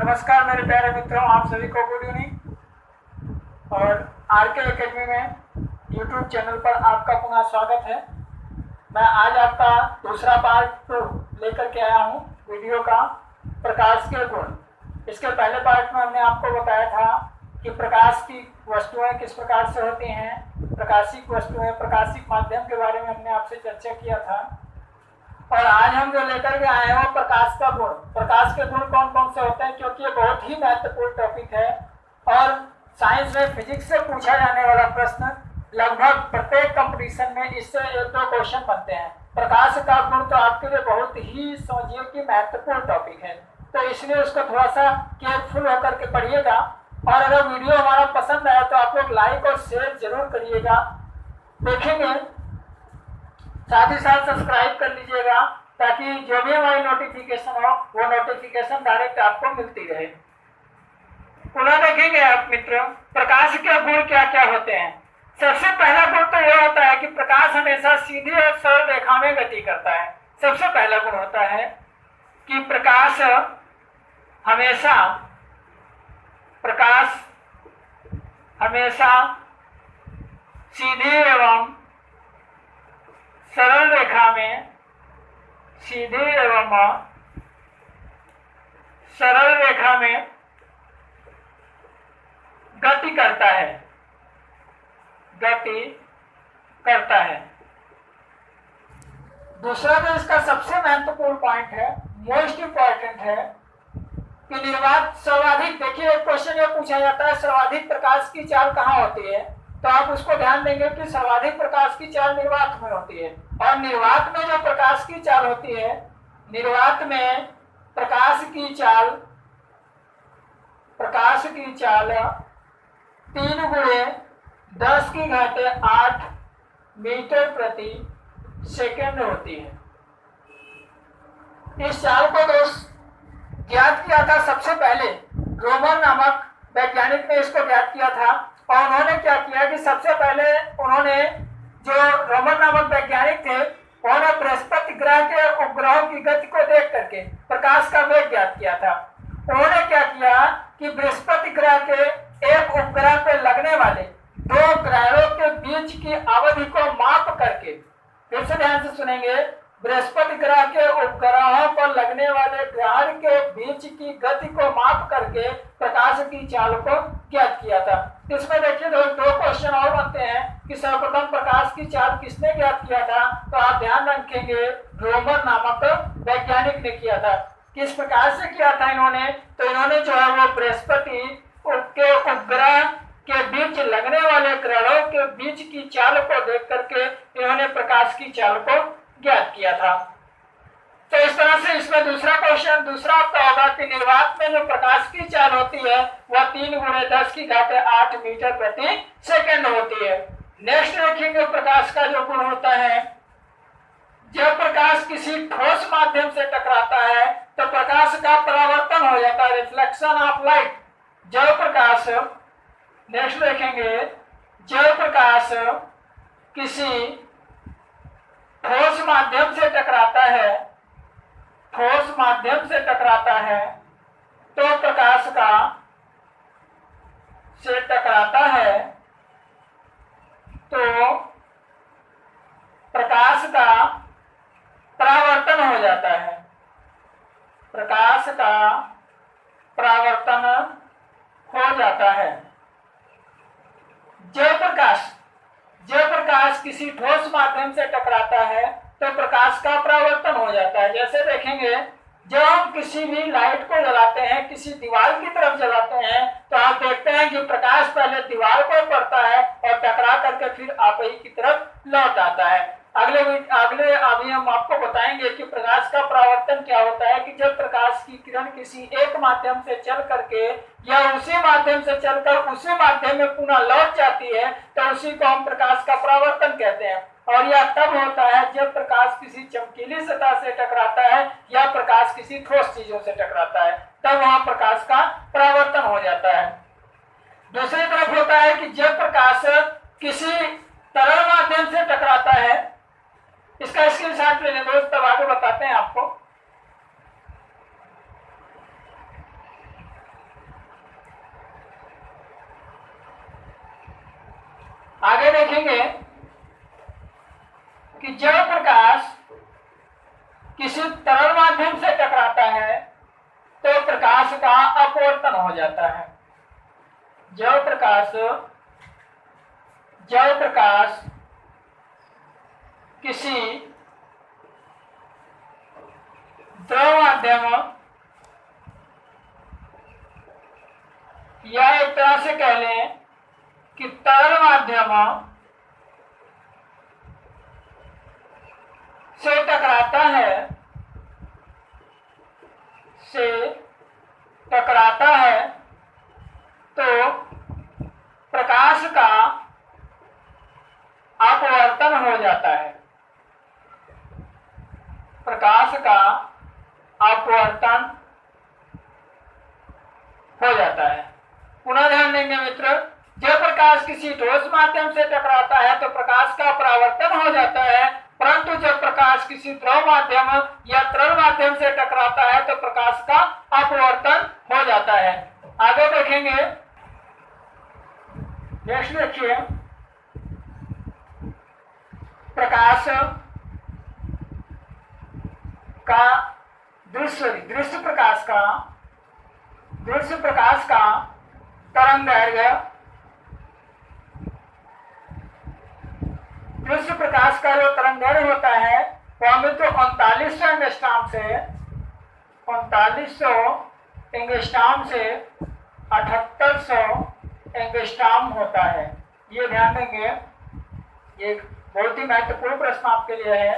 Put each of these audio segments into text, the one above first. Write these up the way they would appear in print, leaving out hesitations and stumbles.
नमस्कार मेरे प्यारे मित्रों, आप सभी को गुड इवनिंग और आरके एकेडमी में यूट्यूब चैनल पर आपका पुनः स्वागत है। मैं आज आपका दूसरा पार्ट लेकर के आया हूँ वीडियो का, प्रकाश के गुण। इसके पहले पार्ट में हमने आपको बताया था कि प्रकाश की वस्तुएं किस प्रकार से होती हैं, प्रकाशिक वस्तुएं, प्रकाशिक माध्यम के बारे में हमने आपसे चर्चा किया था। और आज हम जो लेकर के आए हैं वो प्रकाश का गुण। प्रकाश के गुण कौन कौन से होते हैं, क्योंकि ये बहुत ही महत्वपूर्ण टॉपिक है और साइंस में फिजिक्स से पूछा जाने वाला प्रश्न लगभग प्रत्येक कंपटीशन में इससे एक दो क्वेश्चन बनते हैं। प्रकाश का गुण तो आपके लिए बहुत ही समझिए कि महत्वपूर्ण टॉपिक है, तो इसलिए उसको थोड़ा सा केयरफुल होकर के पढ़िएगा। और अगर वीडियो हमारा पसंद आया तो आप लोग लाइक और शेयर जरूर करिएगा, देखेंगे, साथ ही साथ सब्सक्राइब कर लीजिएगा ताकि जो भी हमारी नोटिफिकेशन हो वो नोटिफिकेशन डायरेक्ट आपको मिलती रहे। पुनः देखेंगे आप मित्रों, प्रकाश के गुण क्या क्या होते हैं। सबसे पहला गुण तो यह होता है कि प्रकाश हमेशा सीधी और सरल रेखा में गति करता है। सबसे पहला गुण होता है कि प्रकाश हमेशा सीधी एवं सरल रेखा में गति करता है। दूसरा जो इसका सबसे महत्वपूर्ण पॉइंट है, मोस्ट इंपॉर्टेंट है कि निर्वात सर्वाधिक, देखिए एक क्वेश्चन ये पूछा जाता है सर्वाधिक प्रकाश की चाल कहाँ होती है, तो आप उसको ध्यान देंगे कि सर्वाधिक प्रकाश की चाल निर्वात में होती है। और निर्वात में जो प्रकाश की चाल होती है, निर्वात में प्रकाश की चाल 3×10⁸ मीटर प्रति सेकेंड होती है। इस चाल को ज्ञात किया था सबसे पहले रोमन नामक वैज्ञानिक ने, इसको ज्ञात किया था। और उन्होंने क्या किया कि सबसे पहले उन्होंने, जो रोमन नामक वैज्ञानिक थे, उन्होंने बृहस्पति ग्रह के उपग्रहों की गति को देख करके प्रकाश का वेग ज्ञात किया था। उन्होंने क्या किया कि बृहस्पति ग्रह के एक उपग्रह पे लगने वाले दो ग्रहों के बीच की अवधि को माप करके, फिर से ध्यान से सुनेंगे, बृहस्पति ग्रह के उपग्रहों पर लगने वाले ग्रहण के बीच की गति को माप करके प्रकाश की चाल को ज्ञात किया था। इसमें देखिए दो क्वेश्चन और बनते हैं कि सर्वप्रथम प्रकाश की चाल किसने ज्ञात किया था, तो आप ध्यान रखेंगे रोमन नामक वैज्ञानिक ने किया था। किस प्रकार से किया था इन्होंने, तो इन्होंने जो है वो बृहस्पति के उपग्रह के बीच लगने वाले ग्रहों के बीच की चाल को देख करके इन्होंने प्रकाश की चाल को ज्ञात किया था। तो इस तरह से इसमें दूसरा आपका होगा कि निर्वात में जो प्रकाश की चाल होती है वह 3×10⁸ मीटर प्रति सेकेंड होती है। नेक्स्ट देखेंगे प्रकाश का जो गुण होता है, जब प्रकाश किसी ठोस माध्यम से टकराता है तो प्रकाश का परावर्तन हो जाता है, रिफ्लेक्शन ऑफ लाइट। जब प्रकाश, नेक्स्ट देखेंगे, जब प्रकाश किसी ठोस माध्यम से टकराता है तो प्रकाश का परावर्तन हो जाता है। प्रकाश का परावर्तन हो जाता है। जब प्रकाश किसी ठोस माध्यम से टकराता है तो प्रकाश का परावर्तन हो जाता है। जैसे देखेंगे, जब हम किसी भी लाइट को जलाते हैं, किसी दीवार की तरफ जलाते हैं, तो आप देखते हैं कि प्रकाश पहले दीवार पर पड़ता है और टकरा करके फिर आप ही की तरफ लौट आता है। अभी हम आपको बताएंगे कि प्रकाश का परावर्तन क्या होता है, कि जब प्रकाश की किरण किसी एक माध्यम से चल करके या उसी माध्यम से चलकर उसी माध्यम में पुनः लौट जाती है तो उसी को हम प्रकाश का परावर्तन कहते हैं। और यह तब होता है जब प्रकाश किसी चमकीली सतह से टकराता है या प्रकाश किसी ठोस चीजों से टकराता है, तब वहां प्रकाश का परावर्तन हो जाता है। दूसरी तरफ होता है कि जब प्रकाश किसी तरल माध्यम से टकराता है, इसका स्क्रीनशॉट ले लें दोस्त, तब आगे बताते हैं आपको। आगे देखेंगे कि जब प्रकाश किसी तरल माध्यम से टकराता है तो प्रकाश का अपवर्तन हो जाता है। जब प्रकाश किसी द्रव माध्यम या एक तरह से कह लें कि तरल माध्यम से टकराता है तो प्रकाश का अपवर्तन हो जाता है। प्रकाश का अपवर्तन हो जाता है। पुनः ध्यान देंगे मित्र, जब प्रकाश किसी ठोस माध्यम से टकराता है तो प्रकाश का परावर्तन हो जाता है, परंतु जब प्रकाश किसी द्रव माध्यम या तरल माध्यम से टकराता है तो प्रकाश का अपवर्तन हो जाता है। आगे देखेंगे, नेक्स्ट देखिए, प्रकाश का दृश्य प्रकाश का तरंग दैर्घ्य, दृश्य प्रकाश का जो तरंग दैर्घ्य होता है वो हमें तो 3900 एंगस्ट्रॉम से 7800 एंगस्ट्रॉम होता है। ये ध्यान देंगे, ये बहुत ही महत्वपूर्ण प्रश्न आपके लिए है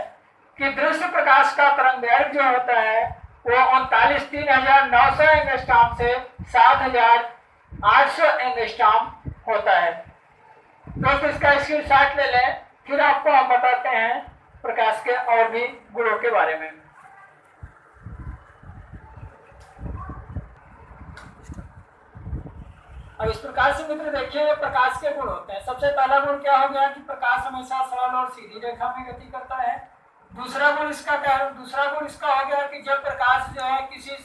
कि दृश्य प्रकाश का तरंग दैर्घ्य जो होता है वो 39,900 एंगस्ट्रॉम से 7,800 एंगस्ट्रॉम होता है। दोस्तों इसका स्क्रीनशॉट ले लें, फिर आपको हम बताते हैं प्रकाश के और भी गुणों के बारे में। अब इस प्रकार से मित्र देखिए प्रकाश के गुण होते हैं। सबसे पहला गुण क्या हो गया कि प्रकाश हमेशा सरल और सीधी रेखा में गति करता है। दूसरा गुण इसका हो गया कि जब प्रकाश जो है किसी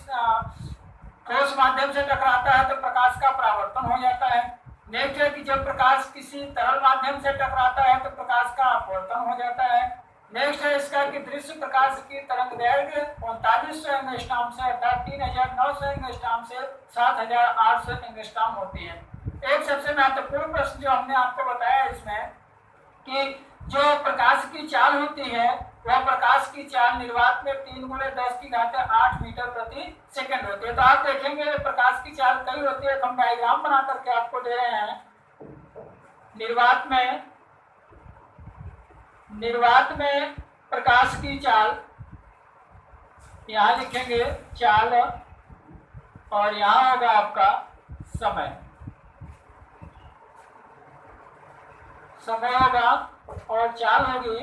ठोस माध्यम से टकराता है तो प्रकाश का परावर्तन हो जाता है। नेक्स्ट है कि जब प्रकाश किसी तरल माध्यम से टकराता है तो प्रकाश का अपवर्तन हो जाता है। नेक्स्ट है इसका कि दृश्य प्रकाश की तरंग दैर्घ्य 3900 एंगस्ट्रॉम से अर्थात 3900 एंगस्ट्रॉम से 7800 एंगस्ट्रॉम होती है। एक सबसे महत्वपूर्ण प्रश्न जो हमने आपको बताया इसमें कि जो प्रकाश की चाल होती है वह प्रकाश की चाल निर्वात में 3×10⁸ मीटर प्रति सेकंड होती है। तो आप देखेंगे प्रकाश की चाल कई होती है, हम डायग्राम बना करके आपको दे रहे हैं। निर्वात में प्रकाश की चाल, यहाँ लिखेंगे चाल और यहाँ होगा आपका समय होगा और चाल होगी।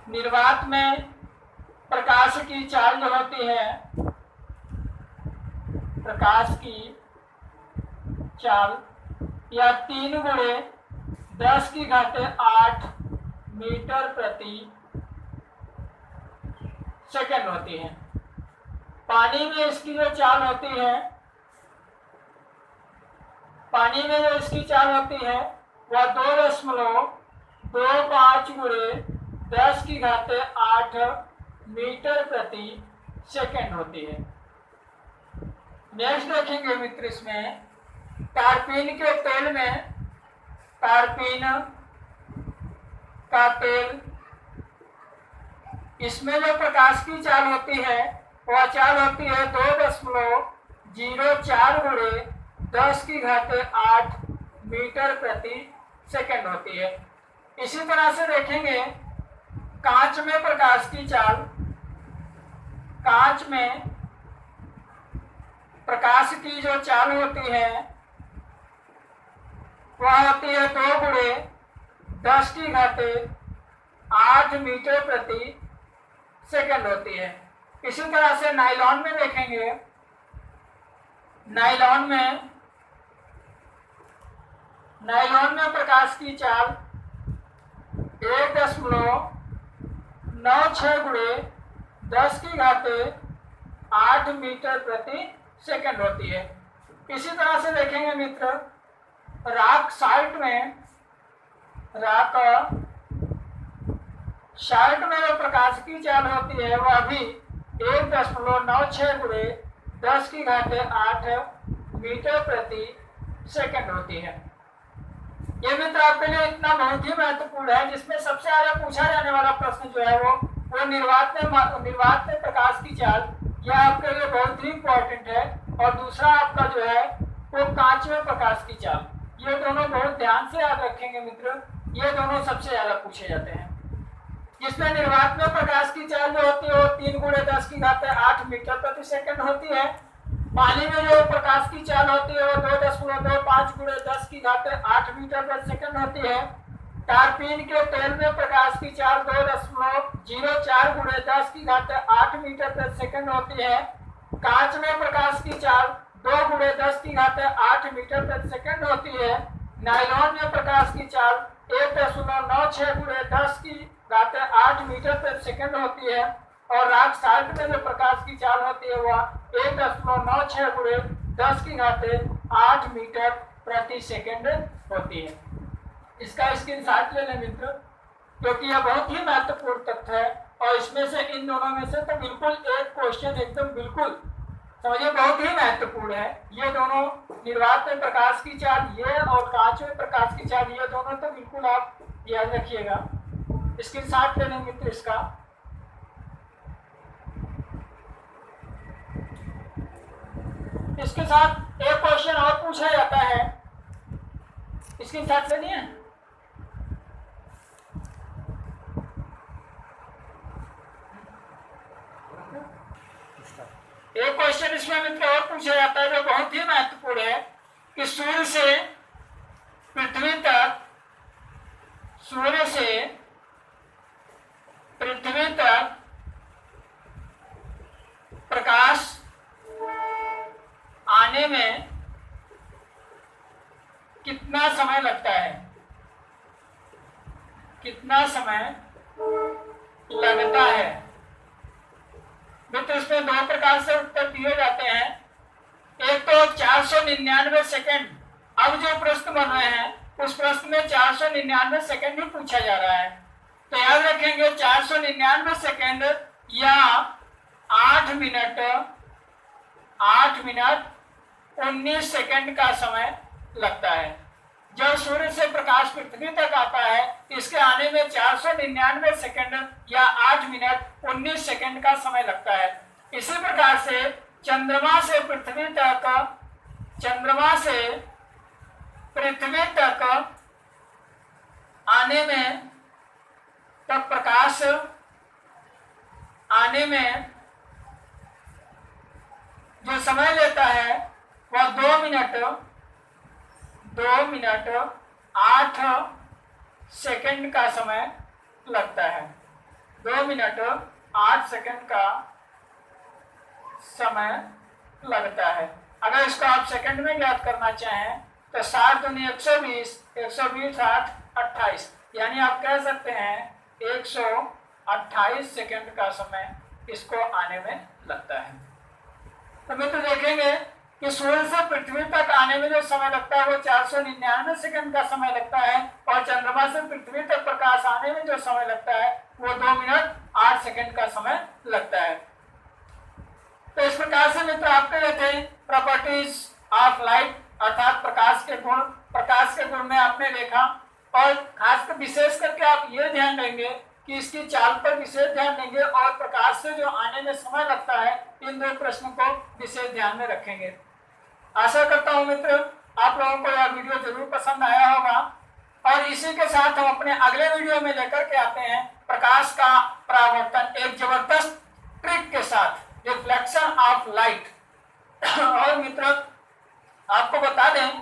निर्वात में प्रकाश की चाल जो होती है, प्रकाश की चाल या 3×10⁸ मीटर प्रति सेकंड होती है। पानी में इसकी जो चाल होती है, पानी में जो इसकी चाल होती है वह 2.25×10⁸ मीटर प्रति सेकंड होती है। नेक्स्ट देखेंगे मित्र, इसमें टारपीन के तेल में, टारपीन का तेल, इसमें जो प्रकाश की चाल होती है वह चाल होती है 2.04×10⁸ मीटर प्रति सेकंड होती है। इसी तरह से देखेंगे कांच में प्रकाश की चाल, कांच में प्रकाश की जो चाल होती है वह होती है 2×10⁸ मीटर प्रति सेकंड होती है। इसी तरह से नायलॉन में देखेंगे, नायलॉन में प्रकाश की चाल 1.96×10⁸ मीटर प्रति सेकंड होती है। इसी तरह से देखेंगे मित्र रॉक साल्ट में जो प्रकाश की चाल होती है वह भी 1.96 गुणे 10⁸ मीटर प्रति सेकंड होती है। ये मित्र आपके लिए इतना बहुत ही महत्वपूर्ण है, जिसमें सबसे ज्यादा पूछा जाने वाला प्रश्न जो है वो निर्वात में प्रकाश की चाल, यह आपके लिए बहुत ही इंपॉर्टेंट है। और दूसरा आपका जो है वो कांच में प्रकाश की चाल, ये दोनों बहुत ध्यान से याद रखेंगे मित्र, ये दोनों सबसे ज्यादा पूछे जाते हैं। जिसमें निर्वात में प्रकाश की चाल जो होती है वो 3 × 10⁸ मीटर प्रति सेकंड होती है। पानी में जो प्रकाश की चाल होती है वो 2.25 × 10⁸ मीटर प्रति सेकंड होती है। टारपीन के तेल में प्रकाश की चाल 2.04 × 10⁸ मीटर प्रति सेकंड होती है। कांच में प्रकाश की चाल 2 × 10⁸ मीटर प्रति सेकंड होती है। नायलॉन में प्रकाश की चाल 1.96 × 10⁸ मीटर प्रति सेकंड होती है। और रॉक साल्ट में जो प्रकाश की चाल होती है वह 1.96 × 10⁸ मीटर प्रति सेकंड होती है। इसका स्क्रीनशॉट ले लें मित्र, क्योंकि यह बहुत ही महत्वपूर्ण तथ्य है। और इसमें से इन दोनों में से तो बिल्कुल एक क्वेश्चन एकदम बिल्कुल समझिए बहुत ही महत्वपूर्ण है। ये दोनों निर्वात में प्रकाश की चाल ये और कांच में प्रकाश की चाल, ये दोनों तो बिल्कुल आप याद रखिएगा। स्क्रीनशॉट ले लें मित्र इसका। इसके साथ एक क्वेश्चन और पूछा जाता है, स्क्रीनशॉट लेनी है। एक क्वेश्चन इसमें मित्र और पूछा जाता है जो बहुत ही महत्वपूर्ण है कि सूर्य से पृथ्वी तक प्रकाश आने में कितना समय लगता है, कितना समय लगता है मित्र। इसमें 2 प्रकार से उत्तर दिए जाते हैं। एक तो 499 सेकंड, अब जो प्रश्न बन रहे हैं उस प्रश्न में 499 सेकंड ही पूछा जा रहा है, तो याद रखेंगे 499 सेकंड या 8 मिनट 19 सेकंड का समय लगता है। जब सूर्य से प्रकाश पृथ्वी तक आता है इसके आने में 499 सेकंड या 8 मिनट 19 सेकंड का समय लगता है। इसी प्रकार से चंद्रमा से पृथ्वी तक आने में तक प्रकाश आने में जो समय लेता है वह 2 मिनट 8 सेकंड का समय लगता है। 2 मिनट 8 सेकंड का समय लगता है। अगर इसको आप सेकंड में याद करना चाहें तो 7 दूनी 120, 120 8 28, यानी आप कह सकते हैं 128 सेकंड का समय इसको आने में लगता है। तो मित्र देखेंगे कि सूर्य से पृथ्वी तक आने में जो समय लगता है वो 499 सेकंड का समय लगता है और चंद्रमा से पृथ्वी तक प्रकाश आने में जो समय लगता है वो 2 मिनट 8 सेकंड का समय लगता है। तो इस प्रकार से मित्र आपके लिए थे प्रॉपर्टीज ऑफ लाइट, अर्थात प्रकाश के गुण में आपने देखा। और खासकर विशेष करके आप ये ध्यान देंगे कि इसकी चाल पर विशेष ध्यान देंगे और प्रकाश से जो आने में समय लगता है इन 2 प्रश्नों को विशेष ध्यान में रखेंगे। आशा करता हूं मित्र आप लोगों को यह वीडियो जरूर पसंद आया होगा। और इसी के साथ हम अपने अगले वीडियो में लेकर के आते हैं प्रकाश का परावर्तन, एक जबरदस्त ट्रिक के साथ, रिफ्लेक्शन ऑफ लाइट। और मित्र आपको बता दें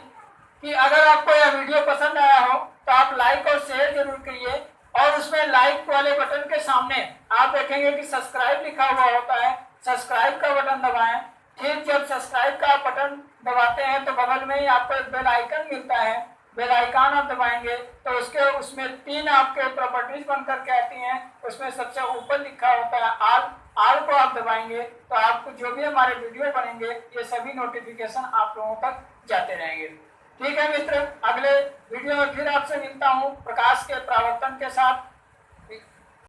कि अगर आपको यह वीडियो पसंद आया हो तो आप लाइक और शेयर जरूर करिए। और उसमें लाइक वाले बटन के सामने आप देखेंगे कि सब्सक्राइब लिखा हुआ होता है, सब्सक्राइब का बटन दबाएं। ठीक जब सब्सक्राइब का बटन दबाते हैं तो बगल में ही आपको एक बेल आइकन मिलता है, बेल आइकन आप दबाएंगे तो उसमें 3 आपके प्रॉपर्टीज बनकर के आती हैं। उसमें सबसे ऊपर लिखा होता है ऑल को आप दबाएंगे तो आपको जो भी हमारे वीडियो बनेंगे ये सभी नोटिफिकेशन आप लोगों तक जाते रहेंगे। ठीक है मित्र, अगले वीडियो में फिर आपसे मिलता हूँ प्रकाश के प्रावर्तन के साथ।